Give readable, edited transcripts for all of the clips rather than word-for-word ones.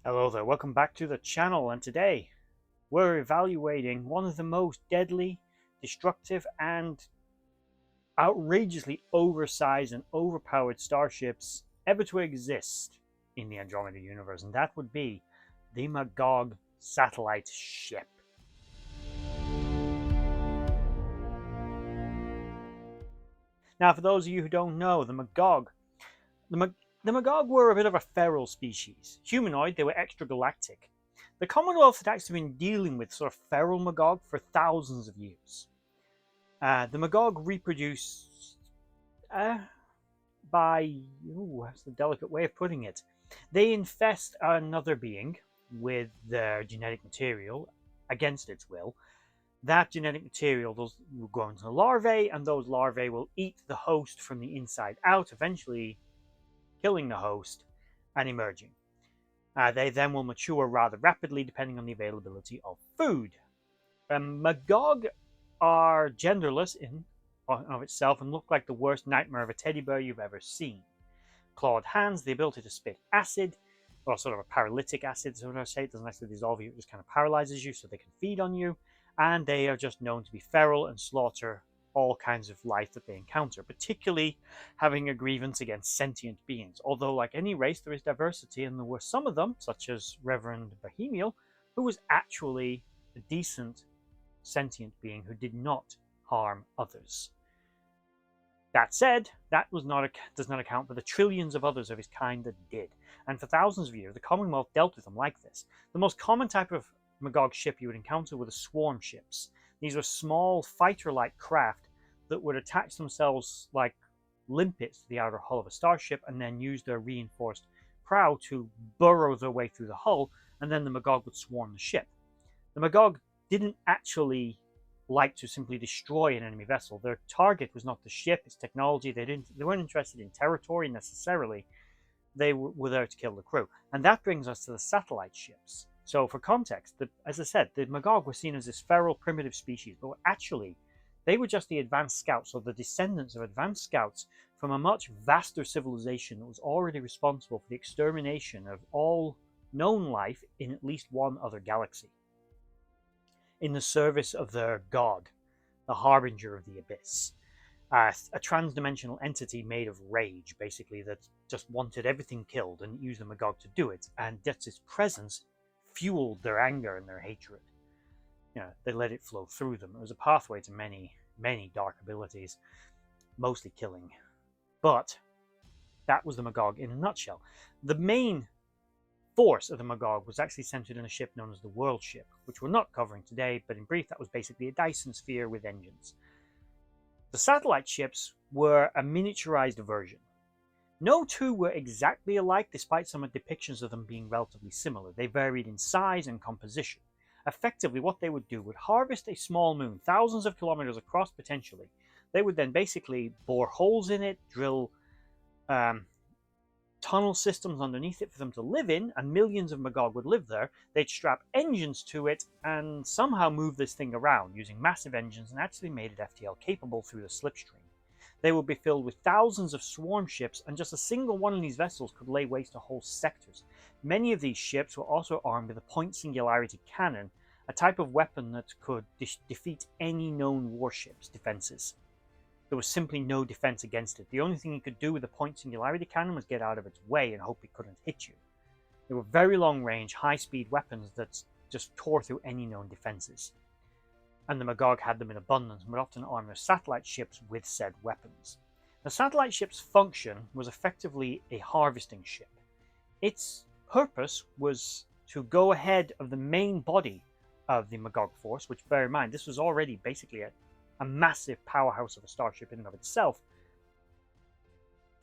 Hello there, welcome back to the channel, and today we're evaluating one of the most deadly, destructive, and outrageously oversized and overpowered starships ever to exist in the Andromeda Universe, and that would be the Magog satellite ship. Now, for those of you who don't know, the Magog were a bit of a feral species. Humanoid, they were extragalactic. The Commonwealth had actually been dealing with sort of feral Magog for thousands of years. The Magog reproduce by, that's the delicate way of putting it. They infest another being with their genetic material against its will. That genetic material will go into larvae, and those larvae will eat the host from the inside out, eventually killing the host and emerging. They then will mature rather rapidly depending on the availability of food. Magog are genderless in of itself and look like the worst nightmare of a teddy bear you've ever seen. Clawed hands, the ability to spit acid, or sort of a paralytic acid, so I say. It doesn't actually dissolve you, it just kind of paralyzes you so they can feed on you. And they are just known to be feral and slaughter all kinds of life that they encounter, particularly having a grievance against sentient beings. Although, like any race, there is diversity, and there were some of them, such as Reverend Bohemiel, who was actually a decent sentient being who did not harm others. That said, that does not account for the trillions of others of his kind that did, and for thousands of years the Commonwealth dealt with them like this. The most common type of Magog ship you would encounter were the swarm ships. These were small fighter-like craft that would attach themselves like limpets to the outer hull of a starship and then use their reinforced prow to burrow their way through the hull, and then the Magog would swarm the ship. The Magog didn't actually like to simply destroy an enemy vessel. Their target was not the ship, its technology. They weren't interested in territory necessarily. They were there to kill the crew. And that brings us to the satellite ships. So for context, as I said, the Magog were seen as this feral primitive species, but actually they were just the advanced scouts, or the descendants of advanced scouts from a much vaster civilization that was already responsible for the extermination of all known life in at least one other galaxy, in the service of their god, the harbinger of the abyss. A trans-dimensional entity made of rage, basically, that just wanted everything killed and used the Magog to do it, and just its presence fueled their anger and their hatred. They let it flow through them. It was a pathway to many, many dark abilities, mostly killing. But that was the Magog in a nutshell. The main force of the Magog was actually centered in a ship known as the World Ship, which we're not covering today, but in brief, that was basically a Dyson sphere with engines. The satellite ships were a miniaturized version. No two were exactly alike, despite some depictions of them being relatively similar. They varied in size and composition. Effectively, what they would do would harvest a small moon, thousands of kilometers across potentially. They would then basically bore holes in it, drill tunnel systems underneath it for them to live in, and millions of Magog would live there. They'd strap engines to it and somehow move this thing around using massive engines, and actually made it FTL capable through the slipstream. They would be filled with thousands of swarm ships, and just a single one of these vessels could lay waste to whole sectors. Many of these ships were also armed with a point singularity cannon, a type of weapon that could defeat any known warship's defenses. There was simply no defense against it. The only thing you could do with the point singularity cannon was get out of its way and hope it couldn't hit you. They were very long range, high speed weapons that just tore through any known defenses. And the Magog had them in abundance and would often arm their satellite ships with said weapons. The satellite ship's function was effectively a harvesting ship. Its purpose was to go ahead of the main body of the Magog force, which, bear in mind, this was already basically a massive powerhouse of a starship in and of itself.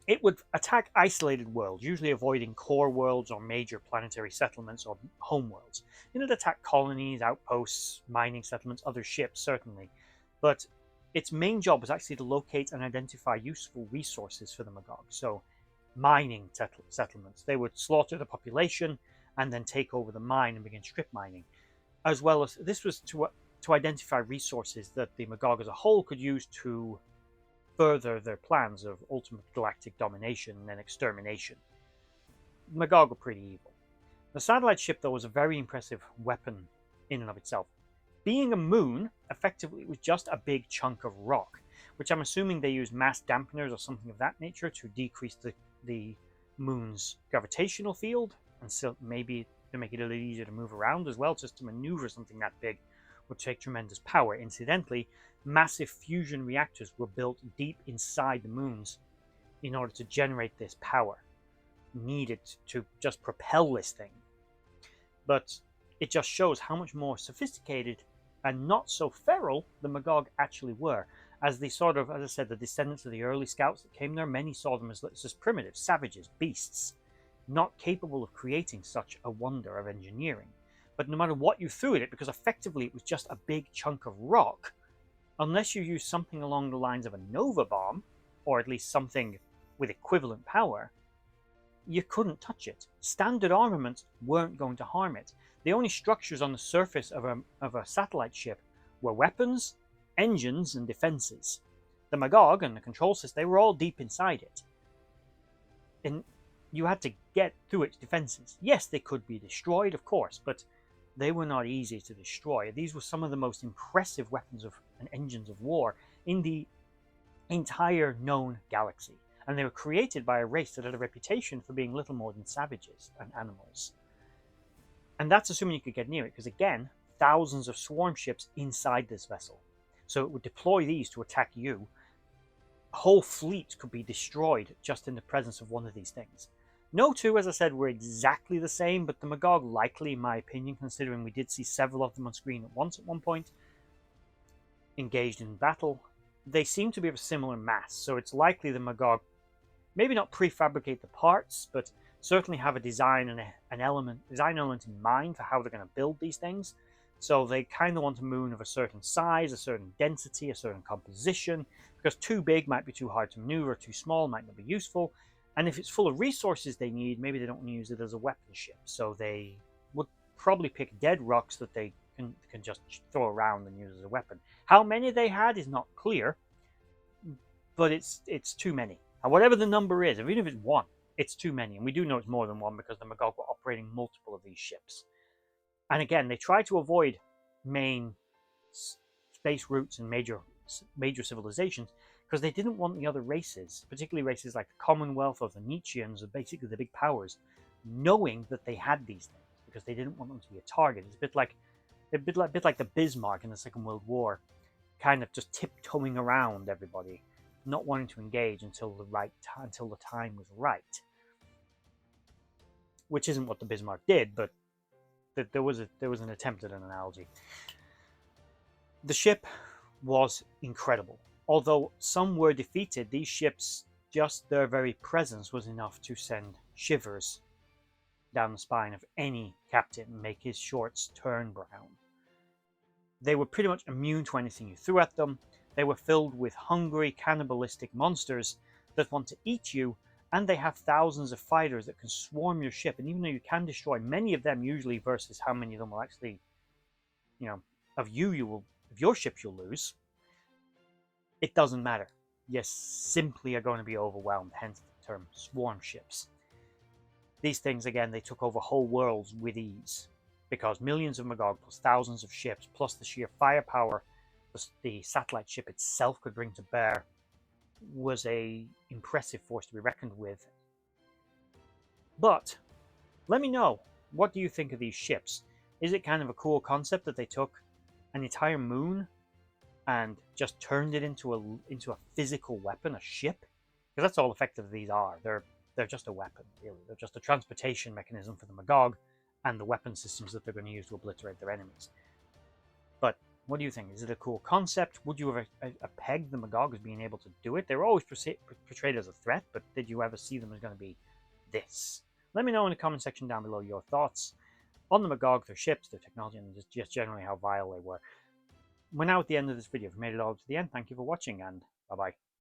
It would attack isolated worlds, usually avoiding core worlds or major planetary settlements or homeworlds. It would attack colonies, outposts, mining settlements, other ships, certainly. But its main job was actually to locate and identify useful resources for the Magog. So, mining settlements. They would slaughter the population and then take over the mine and begin strip mining. As well as, this was to identify resources that the Magog as a whole could use to further their plans of ultimate galactic domination and extermination. Magog were pretty evil. The satellite ship, though, was a very impressive weapon in and of itself. Being a moon, effectively, it was just a big chunk of rock, which I'm assuming they used mass dampeners or something of that nature to decrease the moon's gravitational field, and so maybe to make it a little easier to move around as well. Just to maneuver something that big would take tremendous power. Incidentally, massive fusion reactors were built deep inside the moons in order to generate this power needed to just propel this thing. But it just shows how much more sophisticated and not so feral the Magog actually were. As the sort of, as I said, the descendants of the early scouts that came there, many saw them as just primitive, savages, beasts, not capable of creating such a wonder of engineering. But no matter what you threw at it, because effectively it was just a big chunk of rock, unless you used something along the lines of a Nova bomb, or at least something with equivalent power, you couldn't touch it. Standard armaments weren't going to harm it. The only structures on the surface of a satellite ship were weapons, engines, and defenses. The Magog and the control system, they were all deep inside it. And you had to get through its defenses. Yes, they could be destroyed, of course, but they were not easy to destroy. These were some of the most impressive weapons and engines of war in the entire known galaxy. And they were created by a race that had a reputation for being little more than savages and animals. And that's assuming you could get near it, because again, thousands of swarm ships inside this vessel. So it would deploy these to attack you. A whole fleet could be destroyed just in the presence of one of these things. No two, as I said, were exactly the same, but the Magog likely, in my opinion, considering we did see several of them on screen at once at one point, engaged in battle, they seem to be of a similar mass, so it's likely the Magog maybe not prefabricate the parts, but certainly have a design and an element in mind for how they're going to build these things. So they kind of want a moon of a certain size, a certain density, a certain composition, because too big might be too hard to maneuver, too small might not be useful. And if it's full of resources they need, maybe they don't want to use it as a weapon ship. So they would probably pick dead rocks that they can just throw around and use as a weapon. How many they had is not clear, but it's too many. And whatever the number is, even if it's one, it's too many. And we do know it's more than one because the Magog were operating multiple of these ships. And again, they try to avoid main space routes and major civilizations because they didn't want the other races, particularly races like the Commonwealth or the Nietzscheans, or basically the big powers, knowing that they had these things because they didn't want them to be a target. It's a bit like the Bismarck in the Second World War, kind of just tiptoeing around everybody, not wanting to engage until the time was right. Which isn't what the Bismarck did, but there was an attempt at an analogy. The ship was incredible. Although some were defeated, these ships, just their very presence was enough to send shivers down the spine of any captain and make his shorts turn brown. They were pretty much immune to anything you threw at them. They were filled with hungry, cannibalistic monsters that want to eat you, and they have thousands of fighters that can swarm your ship. And even though you can destroy many of them, usually versus how many of them will actually, of your ship you'll lose, it doesn't matter. You simply are going to be overwhelmed, hence the term swarm ships. These things, again, they took over whole worlds with ease, because millions of Magog plus thousands of ships, plus the sheer firepower the satellite ship itself could bring to bear, was a impressive force to be reckoned with. But let me know, what do you think of these ships? Is it kind of a cool concept that they took an entire moon and just turned it into a physical weapon, a ship? Because that's all effective these are. They're just a weapon, really. They're just a transportation mechanism for the Magog and the weapon systems that they're going to use to obliterate their enemies. But what do you think? Is it a cool concept? Would you ever peg the Magog as being able to do it? They were always portrayed as a threat, but did you ever see them as going to be this? Let me know in the comment section down below your thoughts on the Magog, their ships, their technology, and just generally how vile they were. We're now at the end of this video. If you made it all to the end, thank you for watching, and bye-bye.